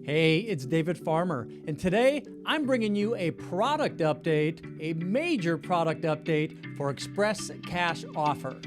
Hey, it's David Farmer, and today I'm bringing you a product update, a major product update for Express Cash Offer.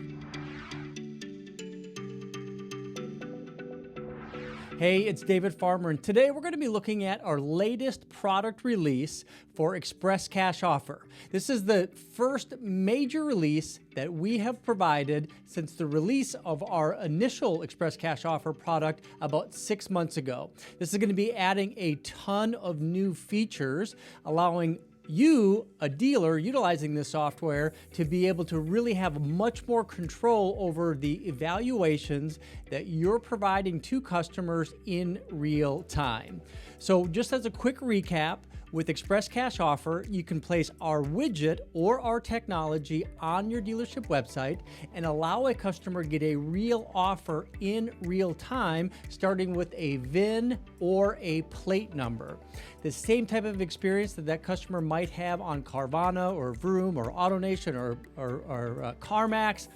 Hey, it's David Farmer, and today we're going to be looking at our latest product release for Express Cash Offer. This is the first major release that we have provided since the release of our initial Express Cash Offer product about 6 months ago. This is going to be adding a ton of new features, allowing you, a dealer utilizing this software, to be able to really have much more control over the evaluations that you're providing to customers in real time. So just as a quick recap, with Express Cash Offer, you can place our widget or our technology on your dealership website and allow a customer to get a real offer in real time, starting with a VIN or a plate number. The same type of experience that customer might have on Carvana or Vroom or AutoNation or CarMax.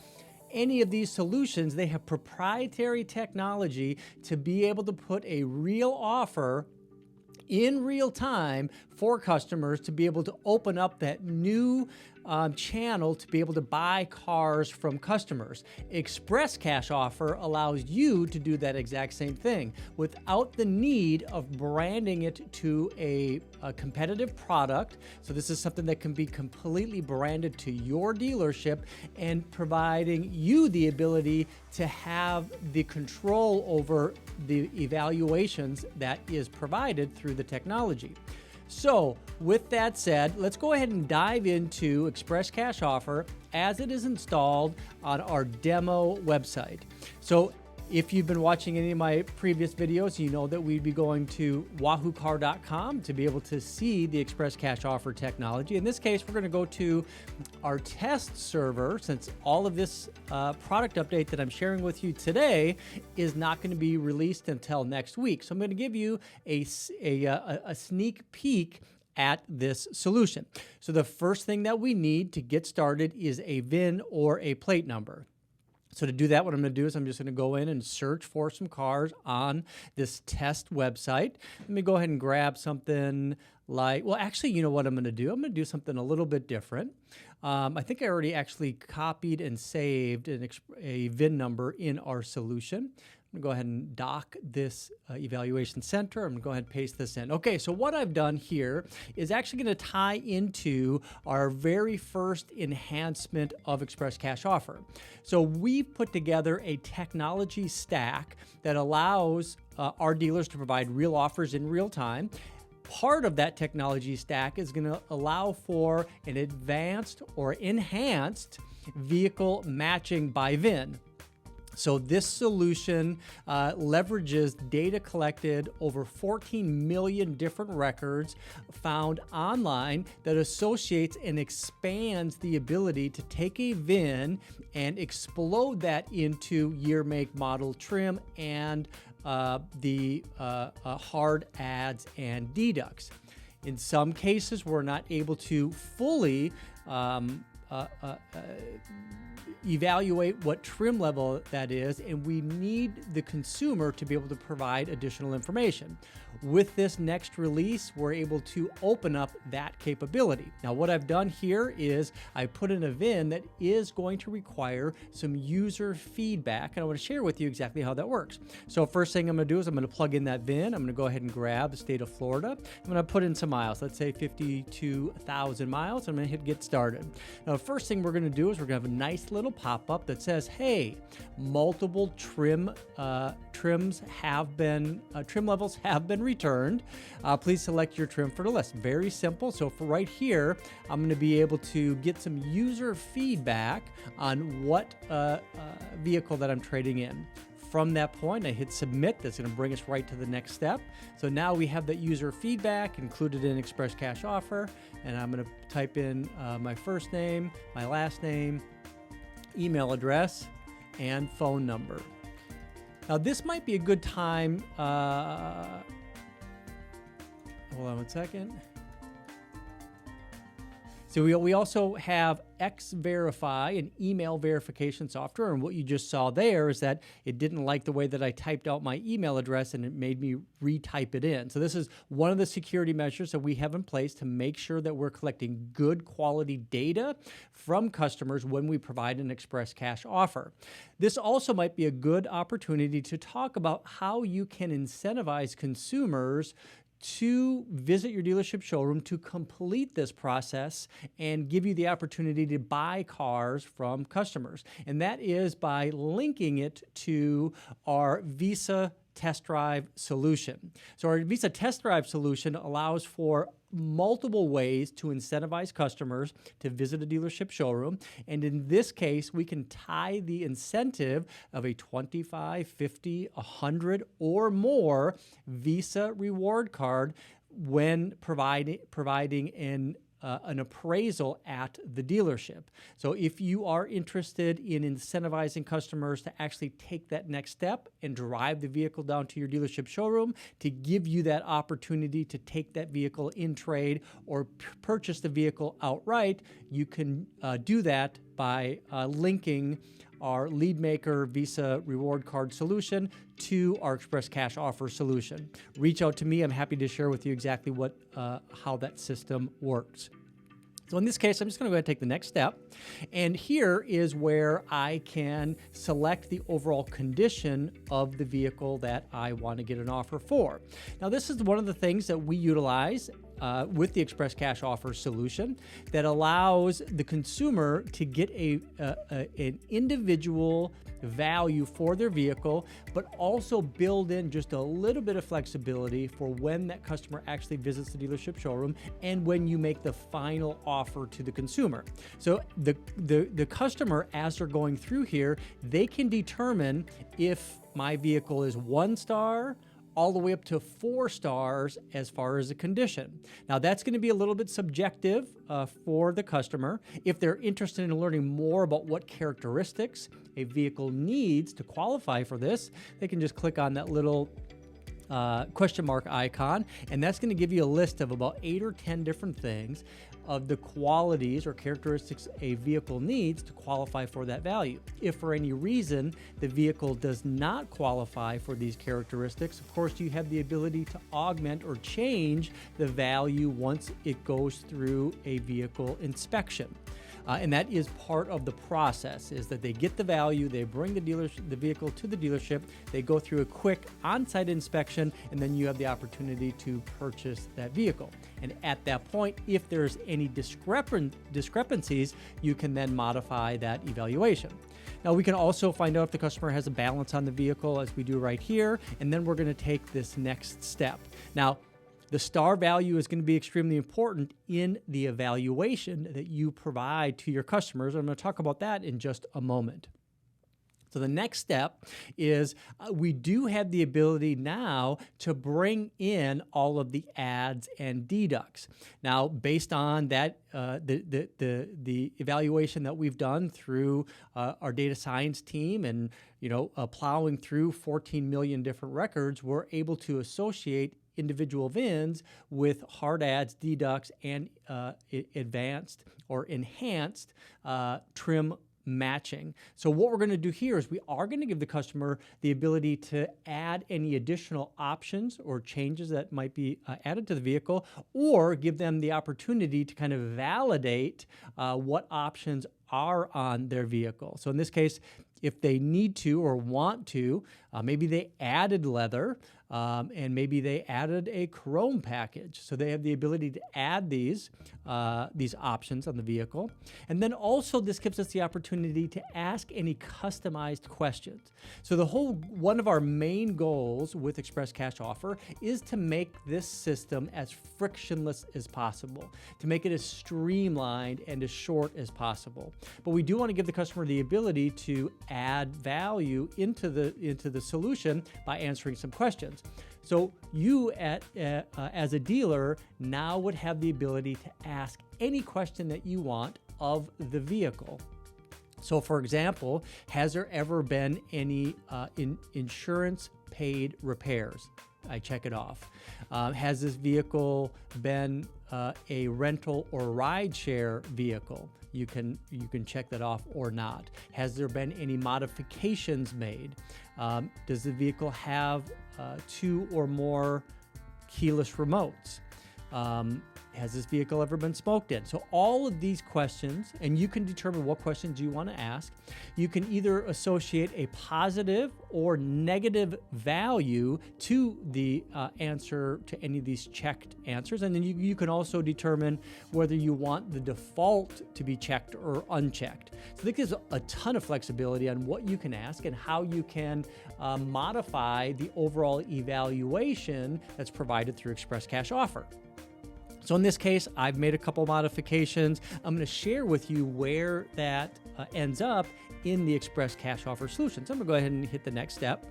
Any of these solutions, they have proprietary technology to be able to put a real offer in real time for customers to be able to open up that new channel to be able to buy cars from customers. Express Cash Offer allows you to do that exact same thing without the need of branding it to a competitive product. So this is something that can be completely branded to your dealership and providing you the ability to have the control over the evaluations that is provided through the technology. So with that said, let's go ahead and dive into Express Cash Offer as it is installed on our demo website. So if you've been watching any of my previous videos, you know that we'd be going to wahoocar.com to be able to see the Express Cash Offer technology. In this case, we're going to go to our test server, since all of this product update that I'm sharing with you today is not going to be released until next week. So I'm going to give you a sneak peek at this solution. So the first thing that we need to get started is a VIN or a plate number. So to do that, what I'm going to do is I'm just going to go in and search for some cars on this test website. Let me go ahead and grab something like, well, actually, you know what I'm going to do? I'm going to do something a little bit different. I think I already actually copied and saved a VIN number in our solution. I'm going to go ahead and dock this evaluation center. I'm going to go ahead and paste this in. Okay, so what I've done here is actually going to tie into our very first enhancement of Express Cash Offer. So we've put together a technology stack that allows our dealers to provide real offers in real time. Part of that technology stack is going to allow for an advanced or enhanced vehicle matching by VIN. So this solution leverages data collected over 14 million different records found online that associates and expands the ability to take a VIN and explode that into year, make, model, trim, and the hard adds and deducts. In some cases, we're not able to fully evaluate what trim level that is, and we need the consumer to be able to provide additional information. With this next release, we're able to open up that capability. Now, what I've done here is I put in a VIN that is going to require some user feedback, and I want to share with you exactly how that works. So first thing I'm going to do is I'm going to plug in that VIN. I'm going to go ahead and grab the state of Florida. I'm going to put in some miles, let's say 52,000 miles. I'm going to hit get started. Now, the first thing we're going to do is we're going to have a nice little pop-up that says, hey, multiple trim levels have been returned. Please select your trim for the list. Very simple. So for right here, I'm going to be able to get some user feedback on what vehicle that I'm trading in. From that point, I hit submit. That's going to bring us right to the next step. So now we have that user feedback included in Express Cash Offer, and I'm going to type in my first name, my last name, email address, and phone number. Now this might be a good time, hold on one second. So we also have X-Verify, an email verification software, and what you just saw there is that it didn't like the way that I typed out my email address and it made me retype it in. So this is one of the security measures that we have in place to make sure that we're collecting good quality data from customers when we provide an express cash offer. This also might be a good opportunity to talk about how you can incentivize consumers to visit your dealership showroom to complete this process and give you the opportunity to buy cars from customers. And that is by linking it to our Visa Test Drive solution. So our Visa Test Drive solution allows for multiple ways to incentivize customers to visit a dealership showroom. And in this case, we can tie the incentive of a 25, 50, 100 or more Visa reward card when providing an appraisal at the dealership. So if you are interested in incentivizing customers to actually take that next step and drive the vehicle down to your dealership showroom to give you that opportunity to take that vehicle in trade or purchase the vehicle outright, you can do that by linking our LeadMaker Visa reward card solution to our Express Cash Offer solution. Reach out to me. I'm happy to share with you exactly how that system works. So in this case, I'm just going to go ahead and take the next step. And here is where I can select the overall condition of the vehicle that I want to get an offer for. Now, this is one of the things that we utilize with the Express Cash Offer solution that allows the consumer to get an individual value for their vehicle, but also build in just a little bit of flexibility for when that customer actually visits the dealership showroom and when you make the final offer to the consumer. So the customer, as they're going through here, they can determine if my vehicle is 1 star all the way up to 4 stars as far as the condition. Now, that's going to be a little bit subjective for the customer. If they're interested in learning more about what characteristics a vehicle needs to qualify for this, they can just click on that little question mark icon, and that's going to give you a list of about 8 or 10 different things of the qualities or characteristics a vehicle needs to qualify for that value. If for any reason the vehicle does not qualify for these characteristics, of course you have the ability to augment or change the value once it goes through a vehicle inspection. And that is part of the process, is that they get the value, they bring the vehicle to the dealership, they go through a quick on-site inspection, and then you have the opportunity to purchase that vehicle. And at that point, if there's any discrepancies, you can then modify that evaluation. Now, we can also find out if the customer has a balance on the vehicle, as we do right here, and then we're going to take this next step. Now, the star value is going to be extremely important in the evaluation that you provide to your customers. I'm going to talk about that in just a moment. So the next step is we do have the ability now to bring in all of the adds and deducts. Now, based on that, the evaluation that we've done through our data science team and plowing through 14 million different records, we're able to associate individual VINs with hard adds, deducts, and advanced or enhanced trim matching. So what we're going to do here is we are going to give the customer the ability to add any additional options or changes that might be added to the vehicle, or give them the opportunity to kind of validate what options are on their vehicle. So in this case, if they need to or want to, maybe they added leather, and maybe they added a chrome package. So they have the ability to add these options on the vehicle. And then also this gives us the opportunity to ask any customized questions. So one of our main goals with Express Cash Offer is to make this system as frictionless as possible, to make it as streamlined and as short as possible. But we do want to give the customer the ability to add value into the solution by answering some questions. So you as a dealer now would have the ability to ask any question that you want of the vehicle. So for example, has there ever been any insurance paid repairs? I check it off. Has this vehicle been a rental or ride share vehicle? You can check that off or not. Has there been any modifications made? Does the vehicle have 2 or more keyless remotes? Has this vehicle ever been smoked in? So all of these questions, and you can determine what questions you want to ask. You can either associate a positive or negative value to the answer to any of these checked answers. And then you can also determine whether you want the default to be checked or unchecked. So that gives a ton of flexibility on what you can ask and how you can modify the overall evaluation that's provided through Express Cash Offer. So in this case, I've made a couple modifications. I'm going to share with you where that ends up in the Express Cash Offer solution. So I'm going to go ahead and hit the next step.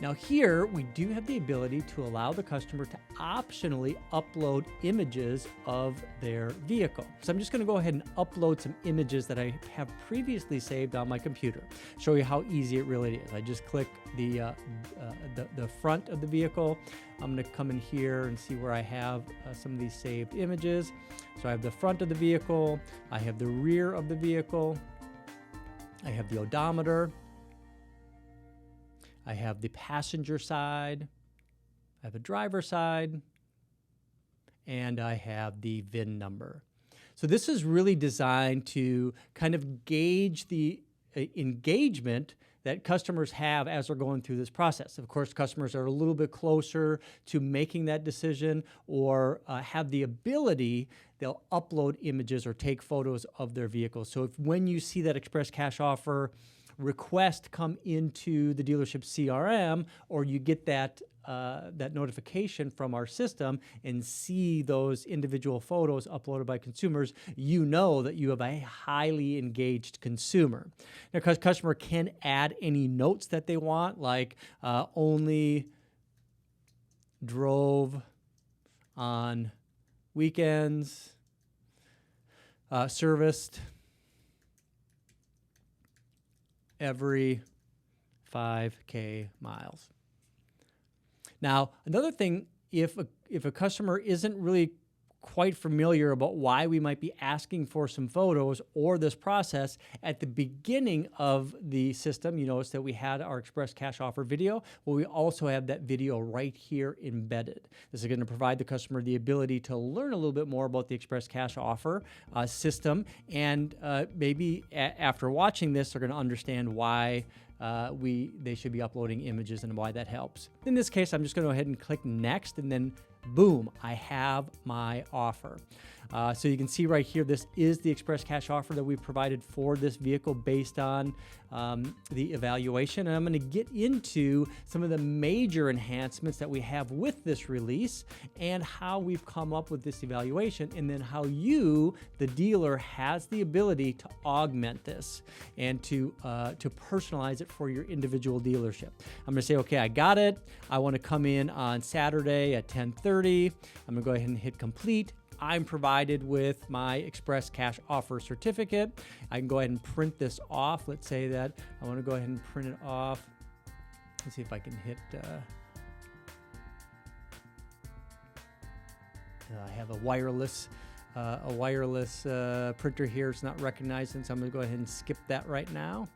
Now here, we do have the ability to allow the customer to optionally upload images of their vehicle. So I'm just going to go ahead and upload some images that I have previously saved on my computer. Show you how easy it really is. I just click the front of the vehicle. I'm going to come in here and see where I have some of these saved images. So I have the front of the vehicle. I have the rear of the vehicle. I have the odometer. I have the passenger side, I have a driver side, and I have the VIN number. So this is really designed to kind of gauge the engagement that customers have as they're going through this process. Of course, customers are a little bit closer to making that decision or have the ability, they'll upload images or take photos of their vehicles. So when you see that Express Cash Offer request come into the dealership CRM, or you get that notification from our system and see those individual photos uploaded by consumers, you know that you have a highly engaged consumer. Now, because customer can add any notes that they want, like only drove on weekends, serviced every 5K miles. Now, another thing, if a customer isn't really quite familiar about why we might be asking for some photos or this process at the beginning of the system, you notice that we had our Express Cash Offer video. Well, we also have that video right here embedded. This is going to provide the customer the ability to learn a little bit more about the Express Cash Offer system, and maybe after watching this, they're going to understand why they should be uploading images and why that helps. In this case, I'm just going to go ahead and click next, and then boom, I have my offer. So you can see right here, this is the Express Cash Offer that we've provided for this vehicle based on the evaluation. And I'm going to get into some of the major enhancements that we have with this release and how we've come up with this evaluation, and then how you, the dealer, has the ability to augment this and to personalize it for your individual dealership. I'm going to say, okay, I got it. I want to come in on Saturday at 10:30. I'm going to go ahead and hit complete. I'm provided with my Express Cash Offer certificate. I can go ahead and print this off. Let's say that I want to go ahead and print it off. Let's see if I can hit. I have a wireless printer here. It's not recognizing, so I'm going to go ahead and skip that right now.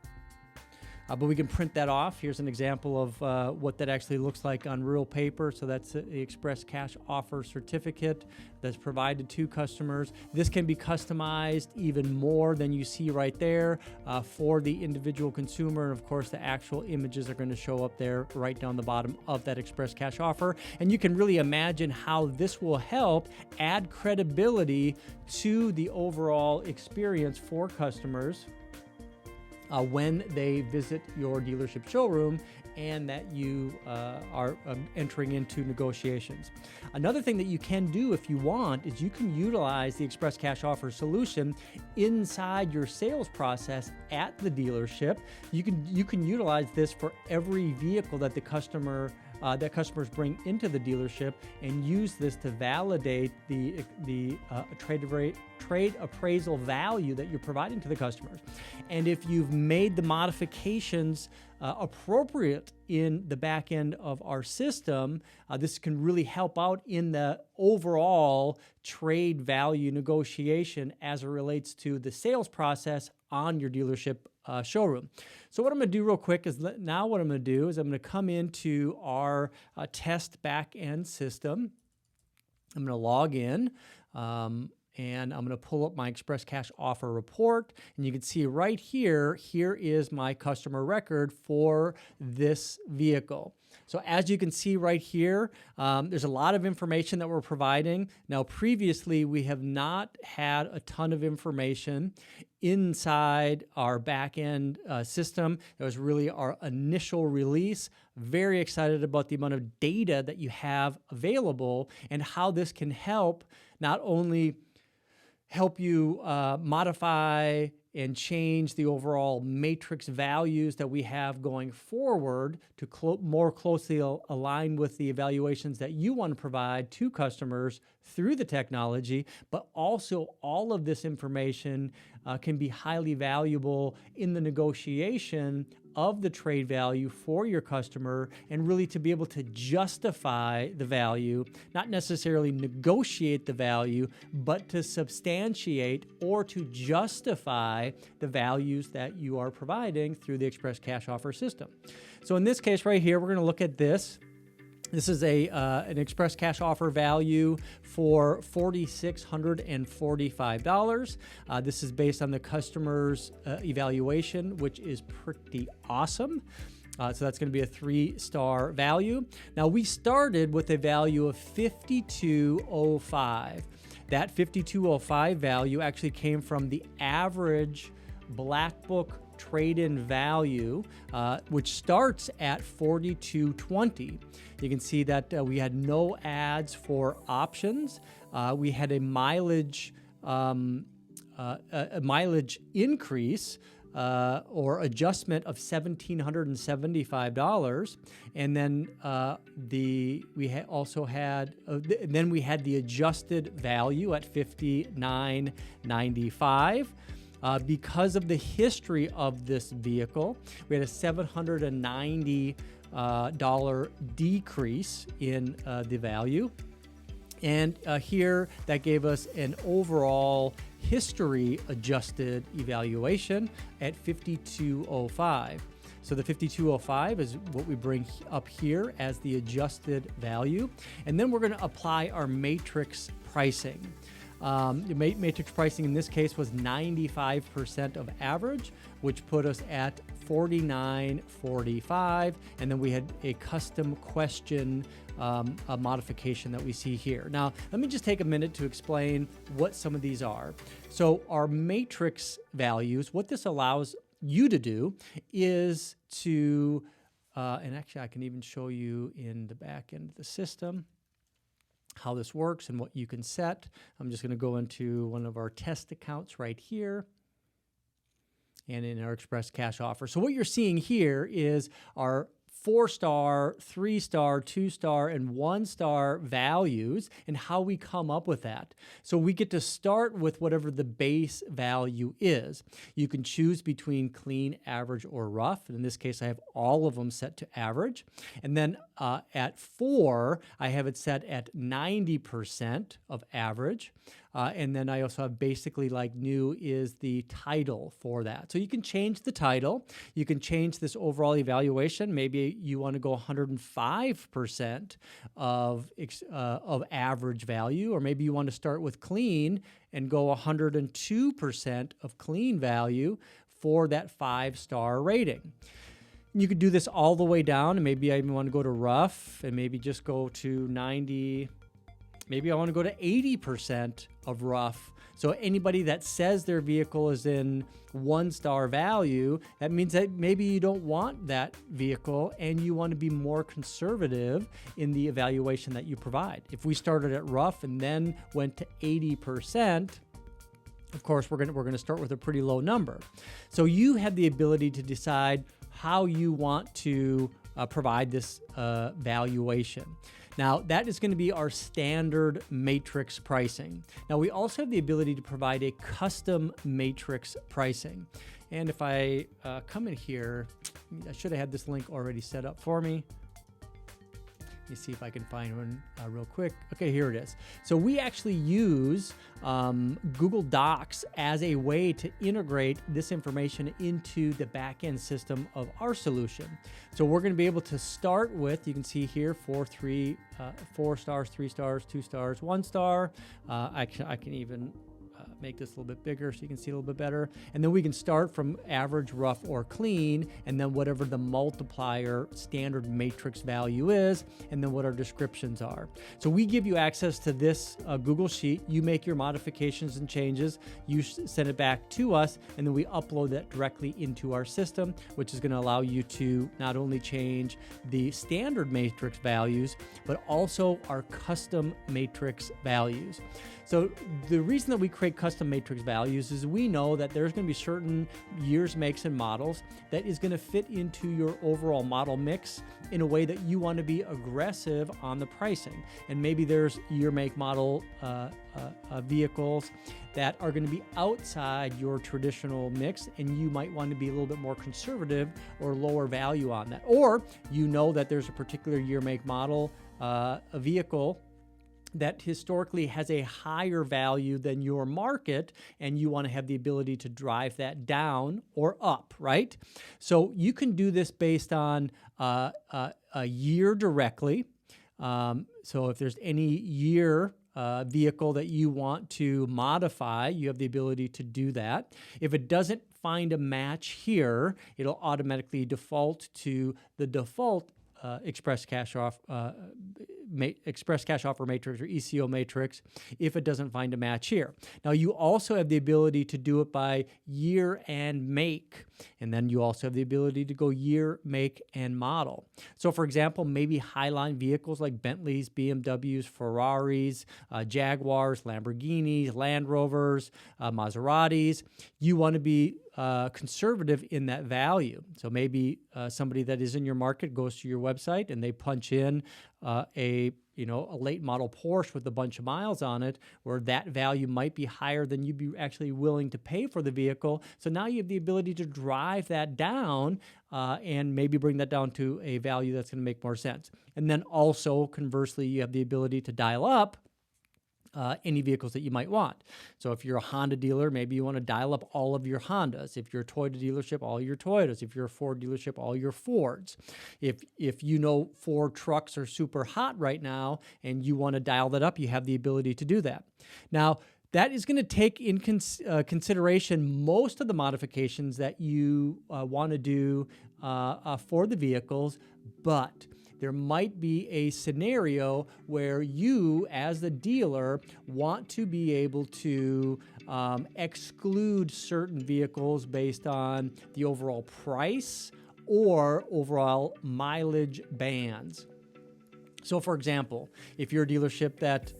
But we can print that off. Here's an example of what that actually looks like on real paper. So that's the Express Cash Offer certificate that's provided to customers. This can be customized even more than you see right there for the individual consumer. And of course, the actual images are going to show up there right down the bottom of that Express Cash Offer. And you can really imagine how this will help add credibility to the overall experience for customers when they visit your dealership showroom and that you are entering into negotiations. Another thing that you can do if you want is you can utilize the Express Cash Offer solution inside your sales process at the dealership. You can utilize this for every vehicle that the customer that customers bring into the dealership and use this to validate the trade appraisal value that you're providing to the customers. And if you've made the modifications appropriate in the back end of our system, this can really help out in the overall trade value negotiation as it relates to the sales process on your dealership showroom. So what I'm going to do real quick is I'm going to come into our test back end system. I'm going to log in. And I'm going to pull up my Express Cash Offer report. And you can see right here is my customer record for this vehicle. So as you can see right here, there's a lot of information that we're providing. Now, previously, we have not had a ton of information inside our back-end system. It was really our initial release. Very excited about the amount of data that you have available and how this can help not only help you modify and change the overall matrix values that we have going forward to more closely align with the evaluations that you want to provide to customers through the technology, but also all of this information can be highly valuable in the negotiation of the trade value for your customer, and really to be able to justify the value, not necessarily negotiate the value, but to substantiate or to justify the values that you are providing through the Express Cash Offer system. So in this case right here, we're going to look at this. This is an Express Cash Offer value for $4,645. This is based on the customer's evaluation, which is pretty awesome. So that's going to be a 3-star value. Now, we started with a value of $5,205. That $5,205 value actually came from the average BlackBook trade-in value, which starts at $4,220. You can see that we had no ads for options. We had a mileage increase or adjustment of $1,775, and then we had the adjusted value at $5,995. Because of the history of this vehicle, we had a $790 decrease in the value. And here, that gave us an overall history adjusted evaluation at $5,205. So the $5,205 is what we bring up here as the adjusted value. And then we're going to apply our matrix pricing. The matrix pricing in this case was 95% of average, which put us at $49.45, and then we had a custom question a modification that we see here. Now, let me just take a minute to explain what some of these are. So our matrix values, what this allows you to do is to, and actually I can even show you in the back end of the system how this works and what you can set. I'm just going to go into one of our test accounts right here and in our Express Cash Offer. So what you're seeing here is our 4-star, 3-star, 2-star, and 1-star values and how we come up with that. So we get to start with whatever the base value is. You can choose between clean, average, or rough. And in this case, I have all of them set to average. And then at 4, I have it set at 90% of average. And then I also have basically like new is the title for that. So you can change the title. You can change this overall evaluation. Maybe you want to go 105% of average value, or maybe you want to start with clean and go 102% of clean value for that 5-star rating. You could do this all the way down, and maybe I even want to go to rough and maybe just go to 90. Maybe I want to go to 80% of rough. So anybody that says their vehicle is in 1-star value, that means that maybe you don't want that vehicle and you want to be more conservative in the evaluation that you provide. If we started at rough and then went to 80%, of course, we're going to start with a pretty low number. So you have the ability to decide how you want to provide this valuation. Now, that is going to be our standard matrix pricing. Now, we also have the ability to provide a custom matrix pricing. And if I come in here, I should have had this link already set up for me. Let me see if I can find one real quick. Okay, here it is. So we actually use Google Docs as a way to integrate this information into the back-end system of our solution. So we're going to be able to start with, you can see here, 4 stars, 3 stars, 2 stars, 1 star. I can even make this a little bit bigger so you can see a little bit better. And then we can start from average, rough, or clean, and then whatever the multiplier standard matrix value is, and then what our descriptions are. So we give you access to this Google Sheet. You make your modifications and changes. You send it back to us, and then we upload that directly into our system, which is going to allow you to not only change the standard matrix values, but also our custom matrix values. So the reason that we create custom matrix values is we know that there's going to be certain years, makes, and models that is going to fit into your overall model mix in a way that you want to be aggressive on the pricing. And maybe there's year, make, model vehicles that are going to be outside your traditional mix, and you might want to be a little bit more conservative or lower value on that. Or you know that there's a particular year, make, model a vehicle that historically has a higher value than your market, and you want to have the ability to drive that down or up, right? So you can do this based on a year directly. So if there's any year vehicle that you want to modify, you have the ability to do that. If it doesn't find a match here, it'll automatically default to the default express cash offer matrix or ECO matrix if it doesn't find a match here. Now, you also have the ability to do it by year and make, and then you also have the ability to go year, make, and model. So, for example, maybe highline vehicles like Bentleys, BMWs, Ferraris, Jaguars, Lamborghinis, Land Rovers, Maseratis. You want to be conservative in that value. So maybe somebody that is in your market goes to your website and they punch in a late model Porsche with a bunch of miles on it, where that value might be higher than you'd be actually willing to pay for the vehicle. So now you have the ability to drive that down and maybe bring that down to a value that's going to make more sense. And then also, conversely, you have the ability to dial up any vehicles that you might want. So if you're a Honda dealer, maybe you want to dial up all of your Hondas. If you're a Toyota dealership, all your Toyotas. If you're a Ford dealership, all your Fords. If you know Ford trucks are super hot right now and you want to dial that up, you have the ability to do that. Now, that is going to take in consideration most of the modifications that you want to do for the vehicles, but there might be a scenario where you, as the dealer, want to be able to exclude certain vehicles based on the overall price or overall mileage bands. So, for example, if you're a dealership that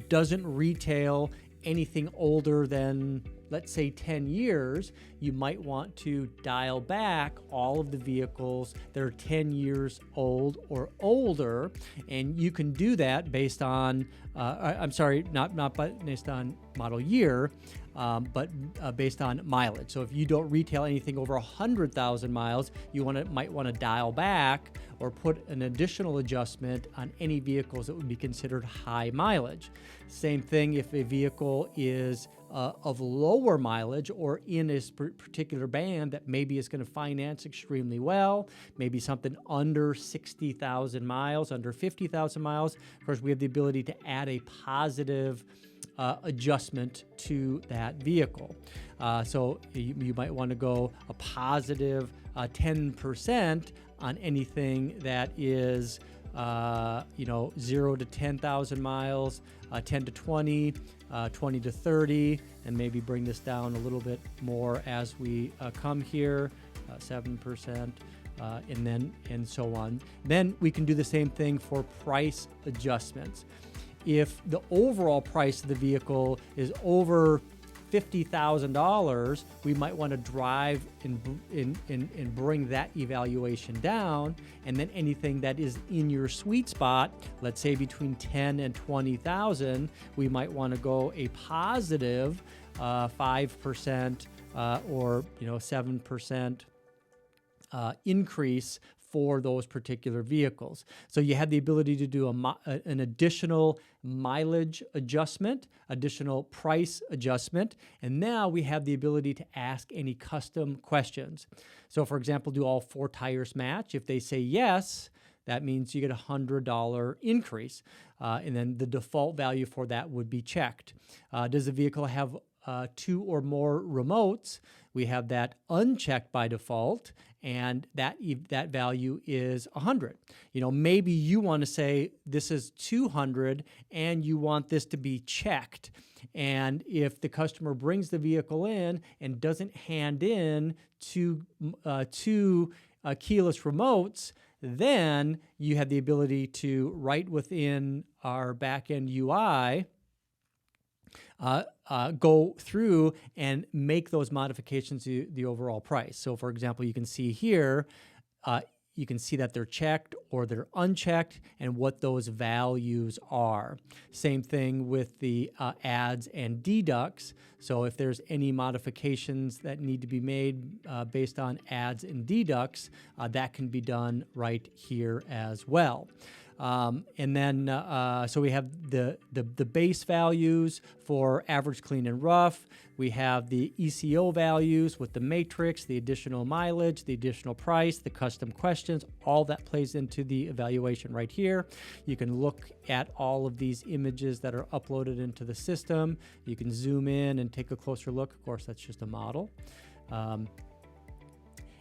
doesn't retail anything older than, let's say, 10 years, you might want to dial back all of the vehicles that are 10 years old or older. And you can do that based on, not based on model year, but based on mileage. So if you don't retail anything over 100,000 miles, you might want to dial back or put an additional adjustment on any vehicles that would be considered high mileage. Same thing if a vehicle is of lower mileage or in a particular band that maybe is going to finance extremely well, maybe something under 60,000 miles, under 50,000 miles. Of course, we have the ability to add a positive adjustment to that vehicle. So you might want to go a positive 10% on anything that is 0 to 10,000 miles, 10 to 20, 20 to 30, and maybe bring this down a little bit more as we come here, 7%, and so on. Then we can do the same thing for price adjustments. If the overall price of the vehicle is over $50,000, we might want to drive and bring that evaluation down. And then anything that is in your sweet spot, let's say between 10 and 20,000, we might want to go a positive 5% or 7% increase for those particular vehicles. So you have the ability to do an additional mileage adjustment, additional price adjustment, and now we have the ability to ask any custom questions. So for example, do all 4 tires match? If they say yes, that means you get a $100 increase, and then the default value for that would be checked. Does the vehicle have 2 or more remotes? We have that unchecked by default, and that value is 100. Maybe you want to say this is 200 and you want this to be checked. And if the customer brings the vehicle in and doesn't hand in two keyless remotes, then you have the ability to, right within our backend UI, go through and make those modifications to the overall price. So for example, you can see here, you can see that they're checked or they're unchecked and what those values are. Same thing with the adds and deducts. So if there's any modifications that need to be made based on adds and deducts, that can be done right here as well. And then, so we have the base values for average, clean, and rough. We have the ECO values with the matrix, the additional mileage, the additional price, the custom questions. All that plays into the evaluation right here. You can look at all of these images that are uploaded into the system. You can zoom in and take a closer look. Of course, that's just a model.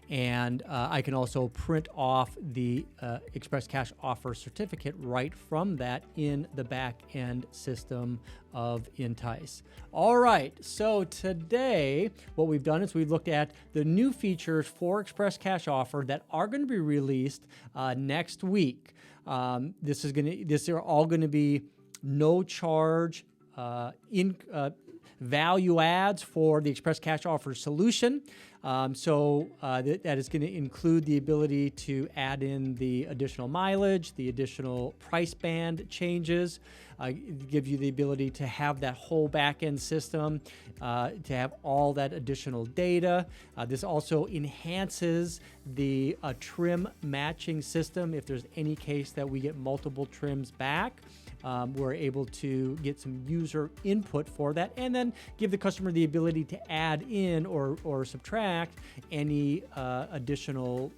And I can also print off the Express Cash Offer certificate right from that in the back end system of Intice. All right, so today what we've done is we've looked at the new features for Express Cash Offer that are going to be released next week. These are all going to be no charge value adds for the Express Cash Offer solution. That is going to include the ability to add in the additional mileage, the additional price band changes, give you the ability to have that whole back-end system, to have all that additional data. This also enhances the trim matching system. If there's any case that we get multiple trims back, we're able to get some user input for that and then give the customer the ability to add in or subtract any additional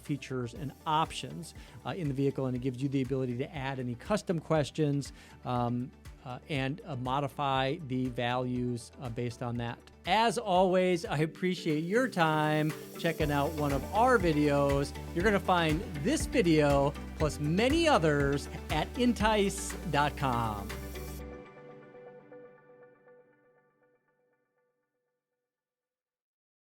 features and options in the vehicle, and it gives you the ability to add any custom questions and modify the values based on that. As always, I appreciate your time checking out one of our videos. You're going to find this video plus many others at intice.com.